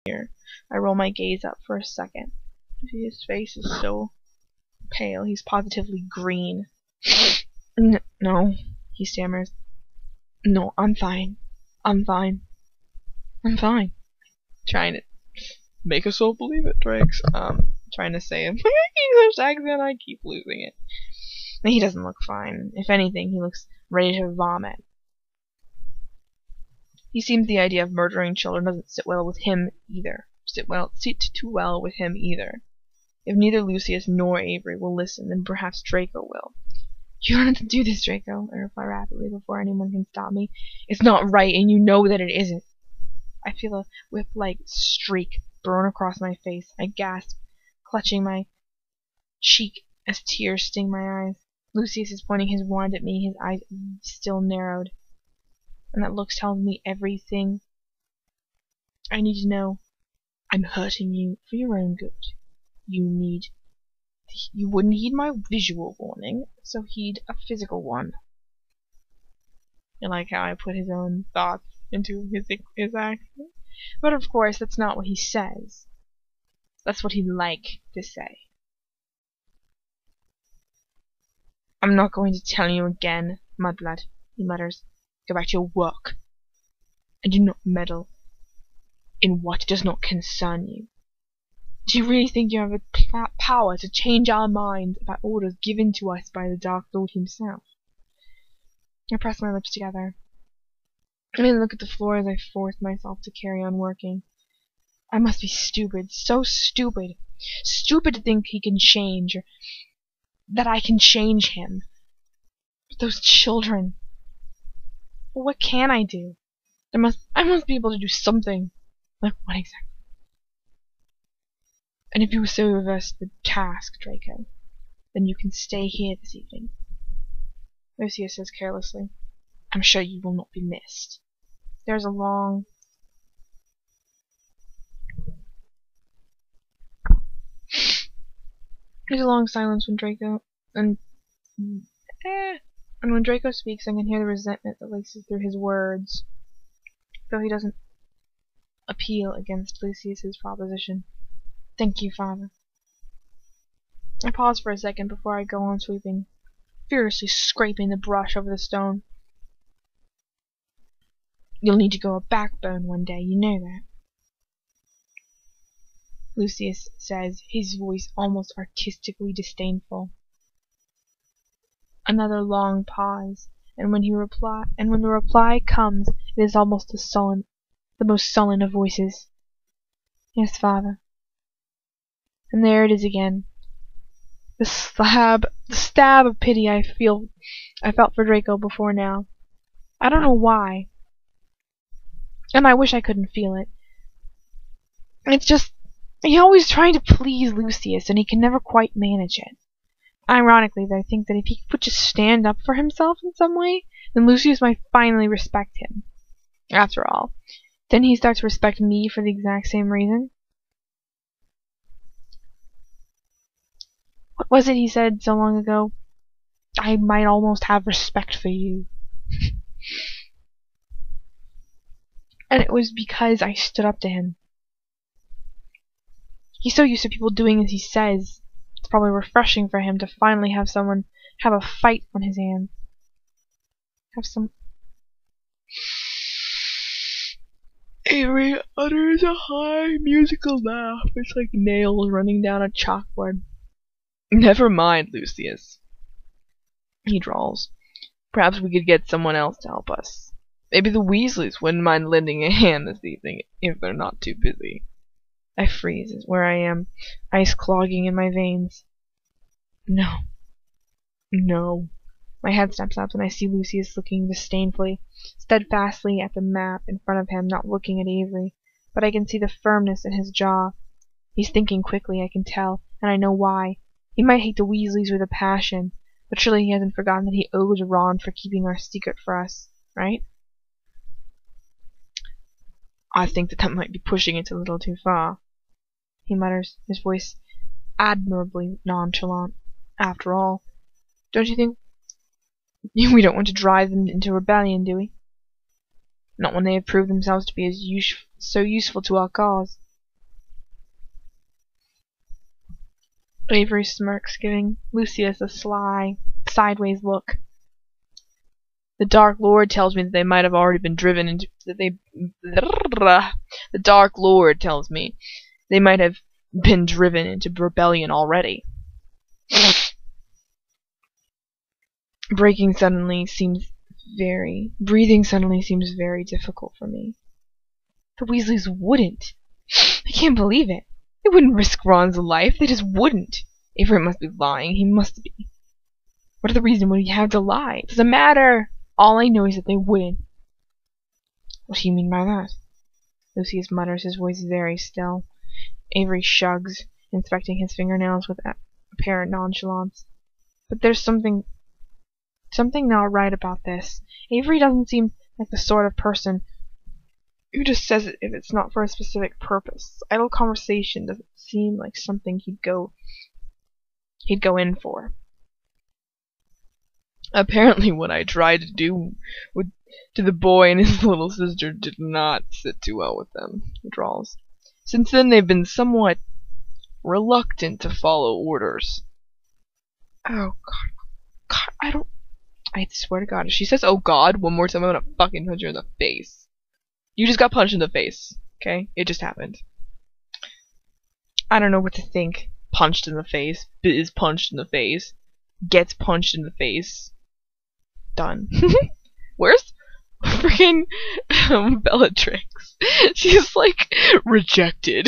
here. I roll my gaze up for a second. His face is so pale. He's positively green. No, he stammers. No, I'm fine. I'm fine. I'm fine. Trying to make us all believe it, Drakes. Trying to say it. English accent, I keep losing it. He doesn't look fine. If anything, he looks ready to vomit. He seems the idea of murdering children doesn't sit well with him either. Sit too well with him either. If neither Lucius nor Avery will listen, then perhaps Draco will. You don't have to do this, Draco, I reply rapidly before anyone can stop me. It's not right, and you know that it isn't. I feel a whip-like streak burn across my face. I gasp, clutching my cheek as tears sting my eyes. Lucius is pointing his wand at me, his eyes still narrowed. And that look tells me everything I need to know. I'm hurting you for your own good. You wouldn't heed my visual warning, so heed a physical one. I like how I put his own thoughts into his accent. But of course, that's not what he says. That's what he'd like to say. I'm not going to tell you again, mudblood, he mutters. Go back to your work. And do not meddle in what does not concern you. Do you really think you have the power to change our minds about orders given to us by the Dark Lord himself? I press my lips together. I then look at the floor as I force myself to carry on working. I must be stupid, so stupid. Stupid to think he can change, or that I can change him. But those children... Well, what can I do? I must be able to do something. Like what exactly? And if you so reverse the task, Draco, then you can stay here this evening. Lucius says carelessly, I'm sure you will not be missed. There's a long silence when Draco and when Draco speaks, I can hear the resentment that laces through his words, though he doesn't appeal against Lucius's proposition. Thank you, Father. I pause for a second before I go on sweeping, furiously scraping the brush over the stone. You'll need to grow a backbone one day, you know that. Lucius says, his voice almost artistically disdainful. Another long pause, and when the reply comes, it is almost the most sullen of voices. Yes, Father. And there it is again. The stab of pity I felt for Draco before now. I don't know why. And I wish I couldn't feel it. It's just, he's always trying to please Lucius, and he can never quite manage it. Ironically, I think that if he could just stand up for himself in some way, then Lucius might finally respect him. After all, then he starts to respect me for the exact same reason. What was it he said so long ago? I might almost have respect for you. And it was because I stood up to him. He's so used to people doing as he says. It's probably refreshing for him to finally have someone have a fight on his hands. Avery utters a high musical laugh. It's like nails running down a chalkboard. Never mind, Lucius, he drawls. Perhaps we could get someone else to help us. Maybe the Weasleys wouldn't mind lending a hand this evening if they're not too busy. I freeze where I am, ice clogging in my veins. No. No. My head snaps up and I see Lucius looking disdainfully, steadfastly at the map in front of him, not looking at Avery. But I can see the firmness in his jaw. He's thinking quickly, I can tell, and I know why. He might hate the Weasleys with a passion, but surely he hasn't forgotten that he owes Ron for keeping our secret for us, right? I think that might be pushing it a little too far, he mutters, his voice admirably nonchalant. After all, don't you think we don't want to drive them into rebellion, do we? Not when they have proved themselves to be so useful to our cause. Avery smirks, giving Lucius a sly, sideways look. The Dark Lord tells me that they might have already been driven into... The Dark Lord tells me they might have been driven into rebellion already. Breathing suddenly seems very difficult for me. The Weasleys wouldn't. I can't believe it. They wouldn't risk Ron's life. They just wouldn't. Avery must be lying. He must be. What other reason would he have to lie? It doesn't matter. All I know is that they wouldn't. What do you mean by that? Lucius mutters, his voice very still. Avery shrugs, inspecting his fingernails with apparent nonchalance. But there's something not right about this. Avery doesn't seem like the sort of person who just says it if it's not for a specific purpose. Idle conversation doesn't seem like something he'd go in for. Apparently what I tried to do to the boy and his little sister did not sit too well with them, he drawls. Since then they've been somewhat reluctant to follow orders. Oh God, I swear to God, if she says oh God one more time, I'm gonna fucking punch her in the face. You just got punched in the face, okay? It just happened. I don't know what to think. Punched in the face, is punched in the face, gets punched in the face. Done. Where's freaking Bellatrix? She's like rejected.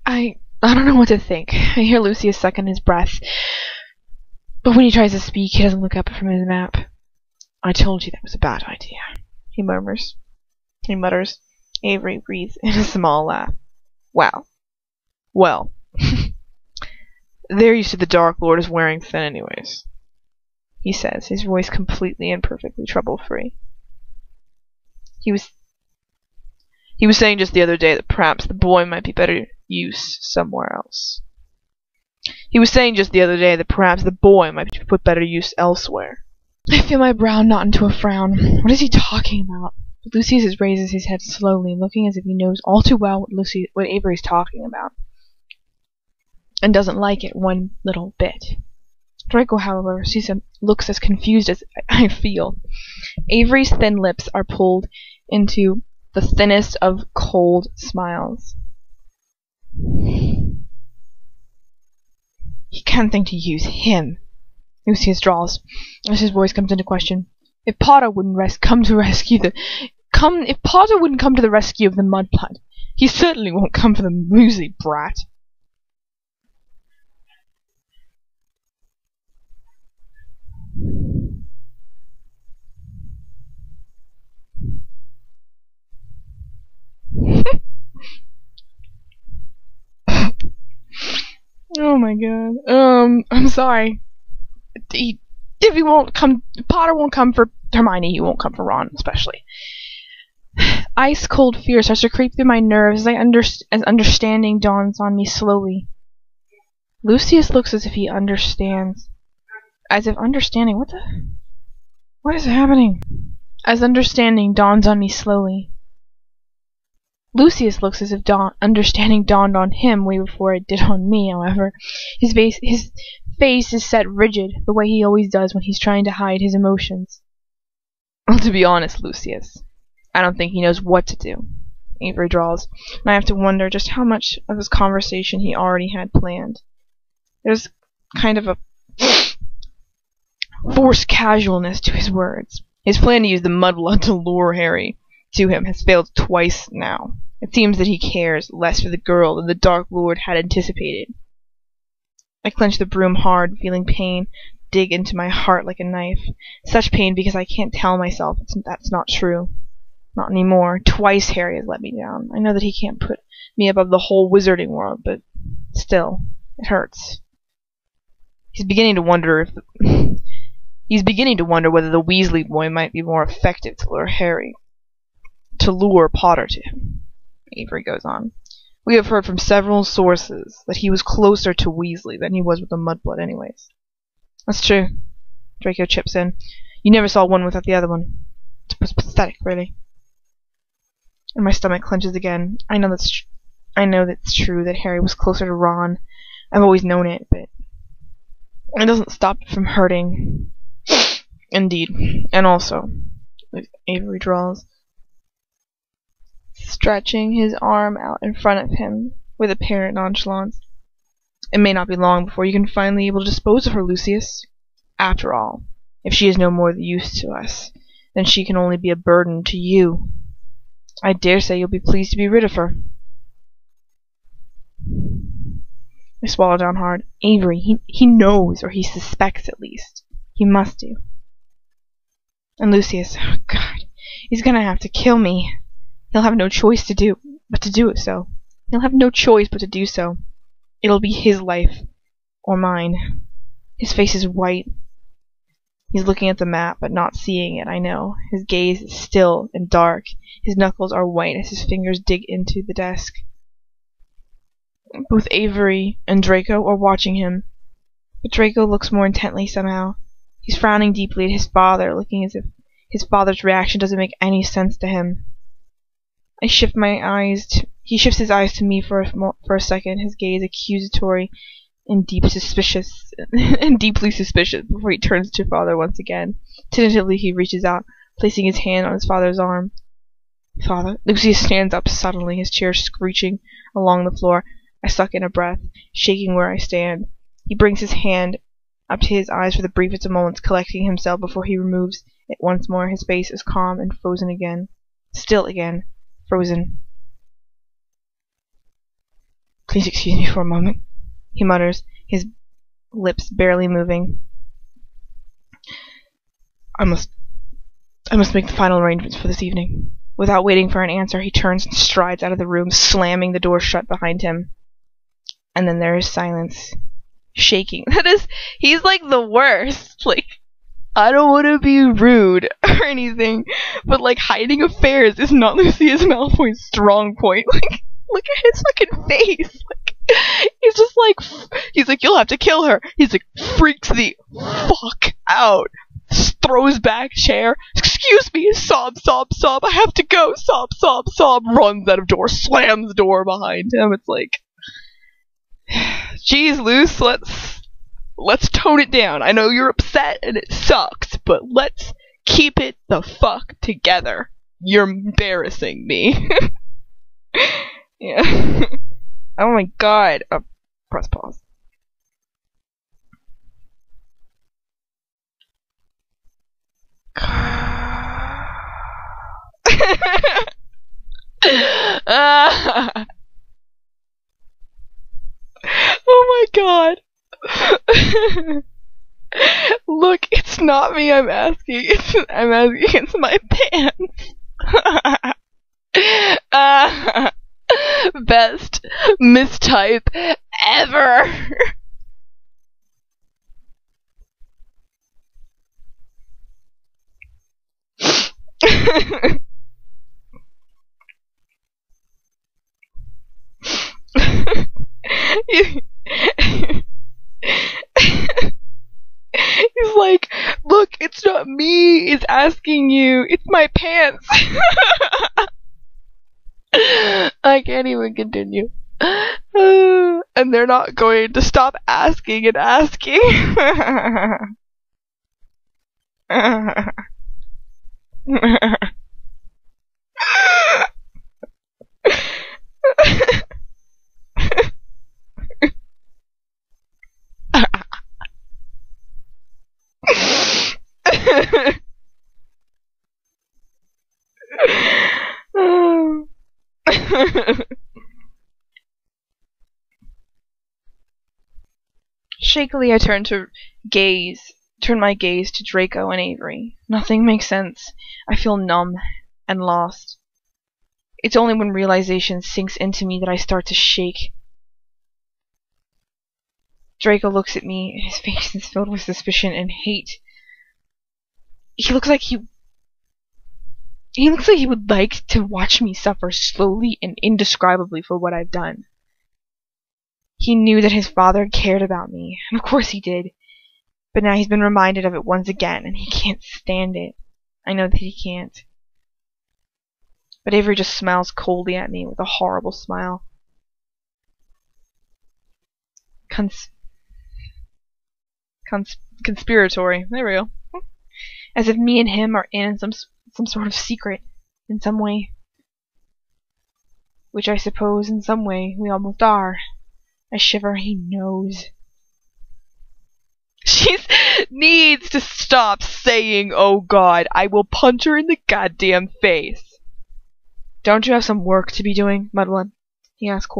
I don't know what to think. I hear Lucius second his breath, but when he tries to speak, he doesn't look up from his map. I told you that was a bad idea, he murmurs. He mutters. Avery breathes in a small laugh. Wow. Well. They're used to the Dark Lord is wearing thin anyways, he says, his voice completely and perfectly trouble-free. He was saying just the other day that perhaps the boy might be better use somewhere else. He was saying just the other day that perhaps the boy might be put better use elsewhere. I feel my brow knot into a frown. What is he talking about? But Lucius raises his head slowly, looking as if he knows all too well what Avery's talking about, and doesn't like it one little bit. Draco, however, looks as confused as I feel. Avery's thin lips are pulled into the thinnest of cold smiles. He can't think to use him, Lucius drawls, as his voice comes into question. If Potter wouldn't come to the rescue of the Mudblood, he certainly won't come for the Weasley brat. Oh my God. I'm sorry. If he won't come, Potter won't come for Hermione, he won't come for Ron, especially. Ice cold fear starts to creep through my nerves as understanding dawns on me slowly. Lucius looks as if he understands. As if understanding, what is happening? As understanding dawns on me slowly. Lucius looks as if understanding dawned on him way before it did on me, however. His face is set rigid, the way he always does when he's trying to hide his emotions. Well, to be honest, Lucius, I don't think he knows what to do, Avery drawls, and I have to wonder just how much of his conversation he already had planned. There's kind of a forced casualness to his words. His plan to use the Mudblood to lure Harry to him has failed twice now. It seems that he cares less for the girl than the Dark Lord had anticipated. I clench the broom hard, feeling pain dig into my heart like a knife. Such pain because I can't tell myself that's not true. Not anymore. Twice Harry has let me down. I know that he can't put me above the whole wizarding world, but still, it hurts. He's beginning to wonder whether the Weasley boy might be more effective to lure Potter to him. Avery goes on. We have heard from several sources that he was closer to Weasley than he was with the Mudblood anyways. That's true. Draco chips in. You never saw one without the other one. It's pathetic, really. And my stomach clenches again. I know that's true that Harry was closer to Ron. I've always known it, but it doesn't stop it from hurting. Indeed. And also, Avery draws, stretching his arm out in front of him with apparent nonchalance. It may not be long before you can finally be able to dispose of her, Lucius. After all, if she is no more use to us, then she can only be a burden to you. I dare say you'll be pleased to be rid of her. I swallow down hard. Avery, he knows, or he suspects at least. He must do. And Lucius, oh God, he's gonna have to kill me. He'll have no choice but to do it so. He'll have no choice but to do so. It'll be his life, or mine. His face is white. He's looking at the map, but not seeing it, I know. His gaze is still and dark. His knuckles are white as his fingers dig into the desk. Both Avery and Draco are watching him, but Draco looks more intently somehow. He's frowning deeply at his father, looking as if his father's reaction doesn't make any sense to him. He shifts his eyes to me for a second, his gaze accusatory and deeply suspicious before he turns to father once again. Tentatively he reaches out, placing his hand on his father's arm. Father? Lucius stands up suddenly, his chair screeching along the floor. I suck in a breath, shaking where I stand. He brings his hand up to his eyes for the briefest of moments, collecting himself before he removes it once more. His face is calm and frozen again. Still again. Frozen. Please excuse me for a moment, he mutters, his lips barely moving. I must make the final arrangements for this evening. Without waiting for an answer, he turns and strides out of the room, slamming the door shut behind him. And then there is silence. Shaking. He's like the worst. Like, I don't want to be rude or anything, but like hiding affairs is not Lucius Malfoy's strong point. Like, look at his fucking face. Like, he's just like, he's like, you'll have to kill her. He's like, freaks the fuck out. Throws back chair. Excuse me. Sob, sob, sob. I have to go. Sob, sob, sob. Runs out of door. Slams the door behind him. It's like, geez, Luce, let's tone it down. I know you're upset and it sucks, but let's keep it the fuck together. You're embarrassing me. Yeah. Oh my god. Oh, press pause. Oh my god. Look, it's not me I'm asking. It's my pants. Best mistype ever. He's like, look, it's not me, it's asking you, it's my pants. I can't even continue. And they're not going to stop asking and asking. Shakily I turn my gaze to Draco and Avery. Nothing makes sense. I feel numb and lost. It's only when realization sinks into me that I start to shake. Draco looks at me, and his face is filled with suspicion and hate. He looks like he would like to watch me suffer slowly and indescribably for what I've done. He knew that his father cared about me, and of course he did. But now he's been reminded of it once again, and he can't stand it. I know that he can't. But Avery just smiles coldly at me with a horrible smile. conspiratory. There we go. As if me and him are in some sort of secret in some way. Which I suppose in some way we almost are. I shiver, he knows. She needs to stop saying, oh god, I will punch her in the goddamn face. Don't you have some work to be doing, Mudblood? He asked coldly.